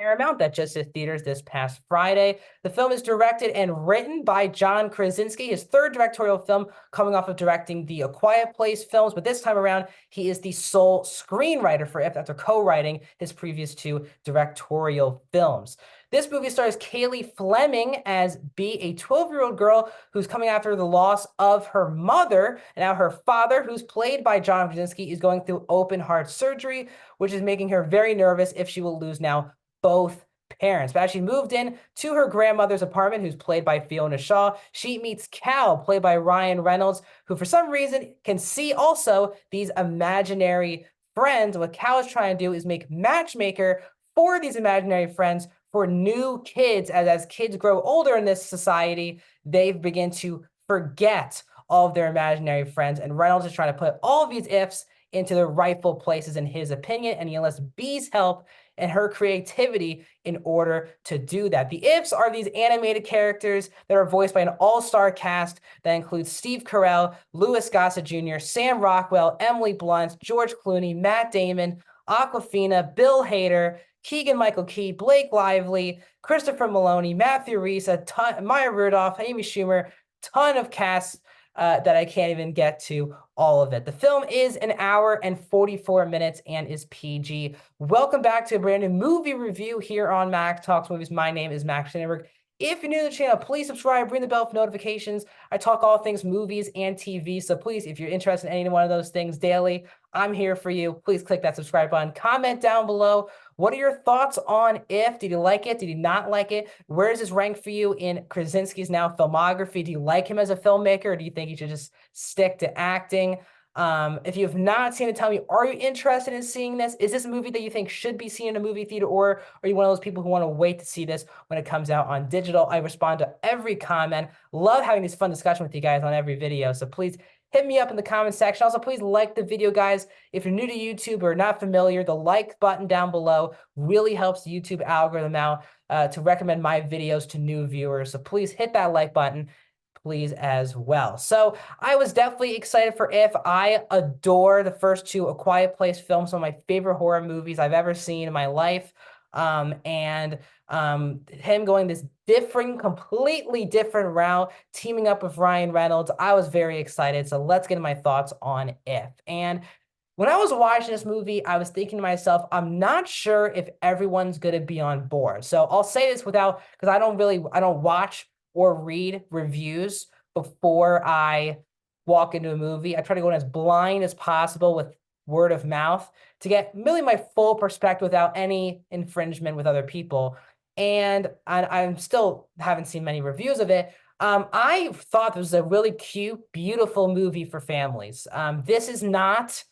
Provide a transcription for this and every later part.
Paramount that just hit theaters this past Friday. The film is directed and written by John Krasinski, his third directorial film, coming off of directing the A Quiet Place films. But this time around, he is the sole screenwriter for If, after co-writing his previous two directorial films. This movie stars Cailey Fleming as Bea, a 12-year-old girl who's coming after the loss of her mother. And now her father, who's played by John Krasinski, is going through open heart surgery, which is making her very nervous if she will lose now both parents. But as she moved in to her grandmother's apartment, who's played by Fiona Shaw, she meets Cal, played by Ryan Reynolds, who for some reason can see also these imaginary friends. What Cal is trying to do is make matchmaker for these imaginary friends for new kids. As kids grow older in this society, they begin to forget all of their imaginary friends. And Reynolds is trying to put all of these ifs into their rightful places in his opinion, and he enlists Bea's help and her creativity in order to do that. The ifs are these animated characters that are voiced by an all-star cast that includes Steve Carell, Louis Gossett Jr., Sam Rockwell, Emily Blunt, George Clooney, Matt Damon, Awkwafina, Bill Hader, Keegan-Michael Key, Blake Lively, Christopher Maloney, Matthew Rhys, Maya Rudolph, Amy Schumer, ton of casts that I can't even get to all of it. The film is an hour and 44 minutes and is PG. Welcome back to a brand new movie review here on Mac Talks Movies. My name is Max Steinberg. If you're new to the channel, please subscribe, ring the bell for notifications. I talk all things movies and TV, so please, if you're interested in any one of those things daily, I'm here for you. Please click that subscribe button. Comment down below. What are your thoughts on If? Did you like it? Did you not like it? Where does this rank for you in Krasinski's now filmography? Do you like him as a filmmaker, or do you think he should just stick to acting? If you have not seen it, tell me, are you interested in seeing this? Is this a movie that you think should be seen in a movie theater, or are you one of those people who want to wait to see this when it comes out on digital? I respond to every comment. Love having this fun discussion with you guys on every video, so please hit me up in the comment section. Also, please like the video, guys. If you're new to YouTube or not familiar, the like button down below really helps the YouTube algorithm out to recommend my videos to new viewers. So please hit that like button, please, as well. So I was definitely excited for If. I adore the first two A Quiet Place films, some of my favorite horror movies I've ever seen in my life. Him going this completely different route, teaming up with Ryan Reynolds, I was very excited. So let's get into my thoughts on If. And when I was watching this movie, I was thinking to myself, I'm not sure if everyone's going to be on board. So I'll say this because I don't watch or read reviews before I walk into a movie. I try to go in as blind as possible with word of mouth to get really my full perspective without any infringement with other people. And I'm still haven't seen many reviews of it. I thought this was a really cute, beautiful movie for families. This is not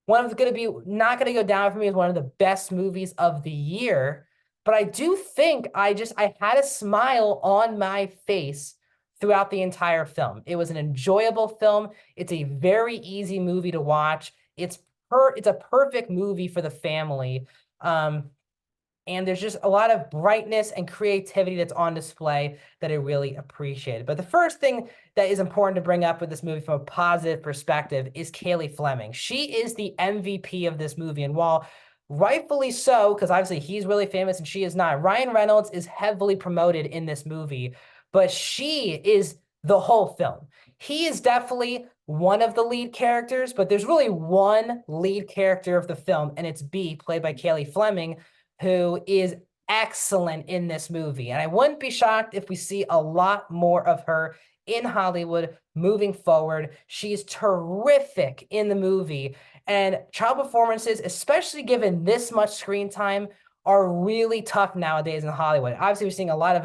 not going to go down for me as one of the best movies of the year. But I do think I had a smile on my face throughout the entire film. It was an enjoyable film. It's a very easy movie to watch. It's a perfect movie for the family. And there's just a lot of brightness and creativity that's on display that I really appreciated. But the first thing that is important to bring up with this movie from a positive perspective is Cailey Fleming. She is the MVP of this movie. And while rightfully so, because obviously he's really famous and she is not, Ryan Reynolds is heavily promoted in this movie, but she is the whole film. He is definitely one of the lead characters, but there's really one lead character of the film, and it's Bea, played by Cailey Fleming, who is excellent in this movie. And I wouldn't be shocked if we see a lot more of her in Hollywood moving forward. She's terrific in the movie. And child performances, especially given this much screen time, are really tough nowadays in Hollywood. Obviously, we're seeing a lot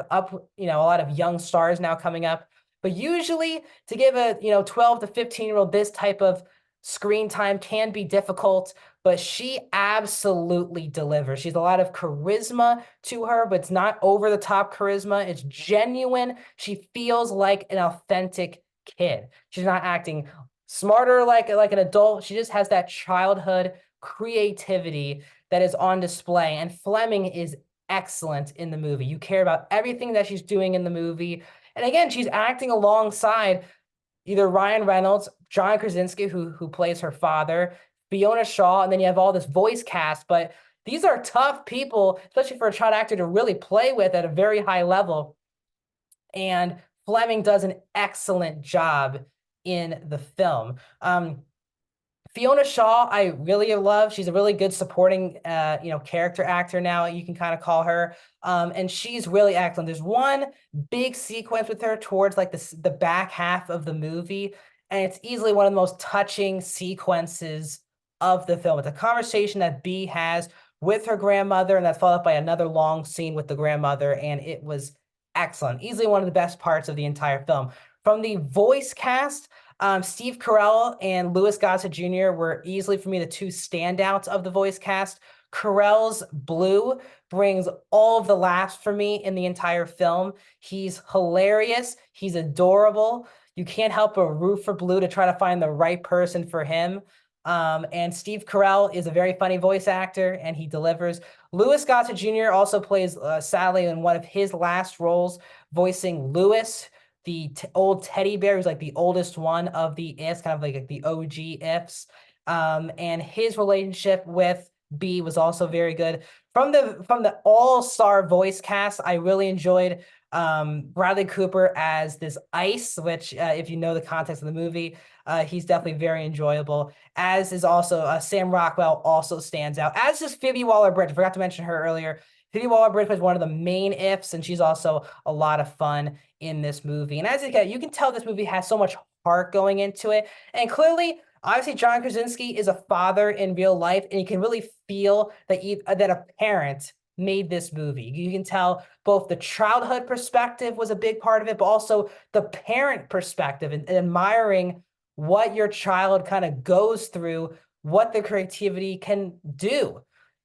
of young stars now coming up. But usually to give a 12 to 15-year-old this type of screen time can be difficult, but she absolutely delivers. She's a lot of charisma to her, but it's not over the top charisma. It's genuine. She feels like an authentic kid. She's not acting smarter like an adult. She just has that childhood creativity that is on display. And Fleming is excellent in the movie. You care about everything that she's doing in the movie. And again, she's acting alongside either Ryan Reynolds, John Krasinski, who plays her father, Fiona Shaw, and then you have all this voice cast. But these are tough people, especially for a child actor to really play with at a very high level. And Fleming does an excellent job in the film. Fiona Shaw, I really love. She's a really good supporting, character actor now, you can kind of call her. And she's really excellent. There's one big sequence with her towards like the back half of the movie, and it's easily one of the most touching sequences of the film. It's a conversation that Bea has with her grandmother, and that's followed up by another long scene with the grandmother, and it was excellent. Easily one of the best parts of the entire film. From the voice cast, Steve Carell and Louis Gossett Jr. were easily, for me, the two standouts of the voice cast. Carell's Blue brings all of the laughs for me in the entire film. He's hilarious. He's adorable. You can't help but root for Blue to try to find the right person for him. And Steve Carell is a very funny voice actor, and he delivers. Louis Gossett Jr. also plays Sally in one of his last roles, voicing Louis, the old teddy bear, who's like the oldest one of the Ifs, kind of like the OG Ifs. And his relationship with Bea was also very good. From the all-star voice cast, I really enjoyed Bradley Cooper as this Ice, which if you know the context of the movie, he's definitely very enjoyable. As is also Sam Rockwell also stands out, as is Phoebe Waller-Bridge. I forgot to mention her earlier. Phoebe Waller-Bridge was one of the main Ifs, and she's also a lot of fun in this movie. And as you can tell, this movie has so much heart going into it. And clearly, obviously, John Krasinski is a father in real life, and you can really feel that that a parent made this movie. You can tell both the childhood perspective was a big part of it, but also the parent perspective and admiring what your child kind of goes through, what the creativity can do.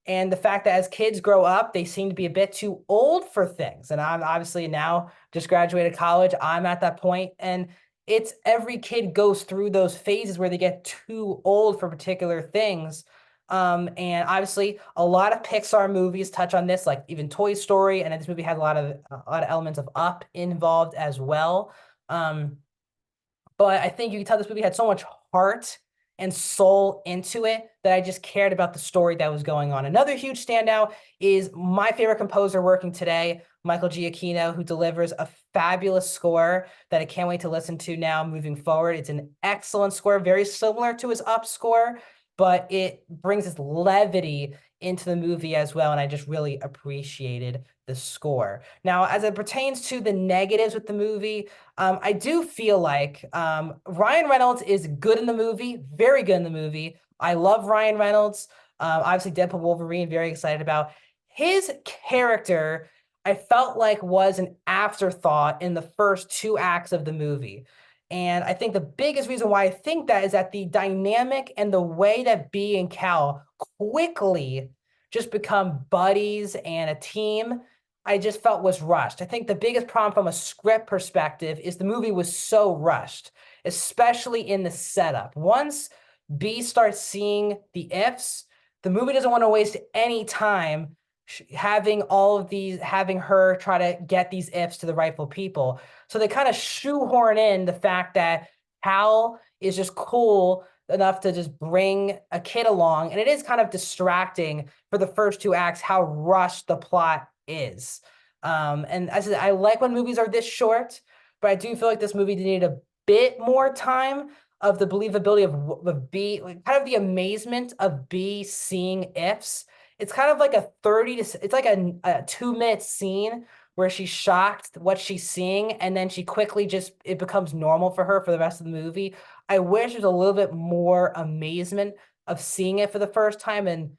And the fact that as kids grow up, they seem to be a bit too old for things. And I'm obviously now just graduated college. I'm at that point, and it's every kid goes through those phases where they get too old for particular things. And obviously, a lot of Pixar movies touch on this, like even Toy Story, and this movie has a lot of elements of Up involved as well. But I think you can tell this movie had so much heart and soul into it that I just cared about the story that was going on. Another huge standout is my favorite composer working today, Michael Giacchino, who delivers a fabulous score that I can't wait to listen to now moving forward. It's an excellent score, very similar to his Up score, but it brings this levity into the movie as well, and I just really appreciated the score. Now, as it pertains to the negatives with the movie, I do feel like Ryan Reynolds is good in the movie, very good in the movie. I love Ryan Reynolds. Obviously, Deadpool Wolverine, very excited about. His character, I felt like was an afterthought in the first two acts of the movie. And I think the biggest reason why I think that is that the dynamic and the way that Bea and Cal quickly just become buddies and a team, I just felt was rushed. I think the biggest problem from a script perspective is the movie was so rushed, especially in the setup. Once Bea starts seeing the ifs, the movie doesn't want to waste any time having her try to get these ifs to the rightful people. So they kind of shoehorn in the fact that Hal is just cool enough to just bring a kid along. And it is kind of distracting for the first two acts how rushed the plot is. And as I said, I like when movies are this short, but I do feel like this movie needed a bit more time of the believability of Bea, like kind of the amazement of Bea seeing ifs. It's kind of like it's like a 2-minute scene where she's shocked what she's seeing, and then she quickly it becomes normal for her for the rest of the movie. I wish there's a little bit more amazement of seeing it for the first time and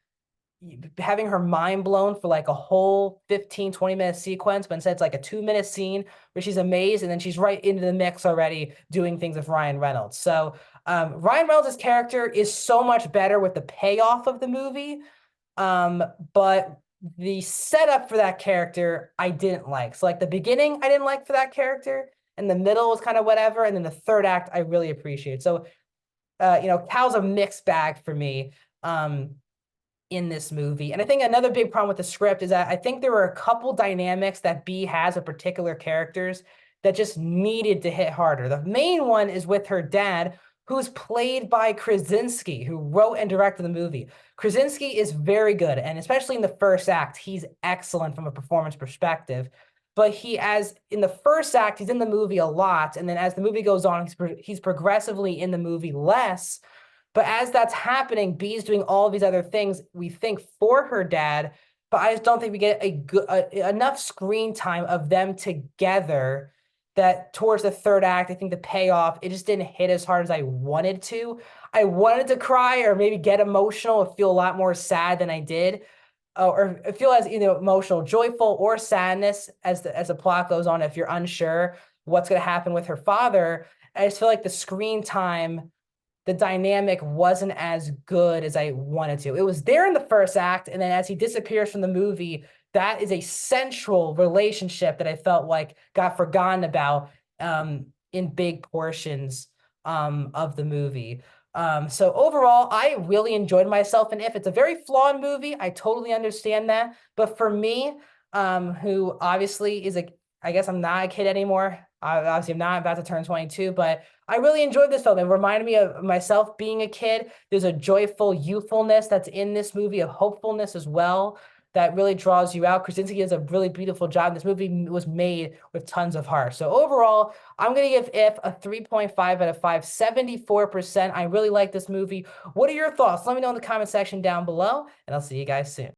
having her mind blown for like a whole 15-20 minute sequence, but instead it's like a 2-minute scene where she's amazed, and then she's right into the mix already doing things with Ryan Reynolds. So Ryan Reynolds' character is so much better with the payoff of the movie. But the setup for that character, I didn't like. So like the beginning, I didn't like for that character, and the middle was kind of whatever, and then the third act, I really appreciate. So, Cal's a mixed bag for me, in this movie. And I think another big problem with the script is that I think there were a couple dynamics that Bea has with particular characters that just needed to hit harder. The main one is with her dad, who's played by Krasinski, who wrote and directed the movie. Krasinski is very good, and especially in the first act, he's excellent from a performance perspective. But in the first act, he's in the movie a lot, and then as the movie goes on, he's progressively in the movie less. But as that's happening, Bee's doing all these other things, we think, for her dad, but I just don't think we get enough screen time of them together that towards the third act, I think the payoff, it just didn't hit as hard as I wanted to. I wanted to cry or maybe get emotional or feel a lot more sad than I did. Or feel as either emotional, joyful, or sadness as the plot goes on. If you're unsure what's going to happen with her father, I just feel like the screen time, the dynamic wasn't as good as I wanted to. It was there in the first act, and then as he disappears from the movie, that is a central relationship that I felt like got forgotten about in big portions of the movie. So overall, I really enjoyed myself. And if it's a very flawed movie, I totally understand that. But for me, who obviously I guess I'm not a kid anymore. Obviously, I'm not about to turn 22, but I really enjoyed this film. It reminded me of myself being a kid. There's a joyful youthfulness that's in this movie, a hopefulness as well that really draws you out. Krasinski does a really beautiful job. This movie was made with tons of heart. So overall, I'm going to give If a 3.5 out of 5, 74%. I really like this movie. What are your thoughts? Let me know in the comment section down below, and I'll see you guys soon.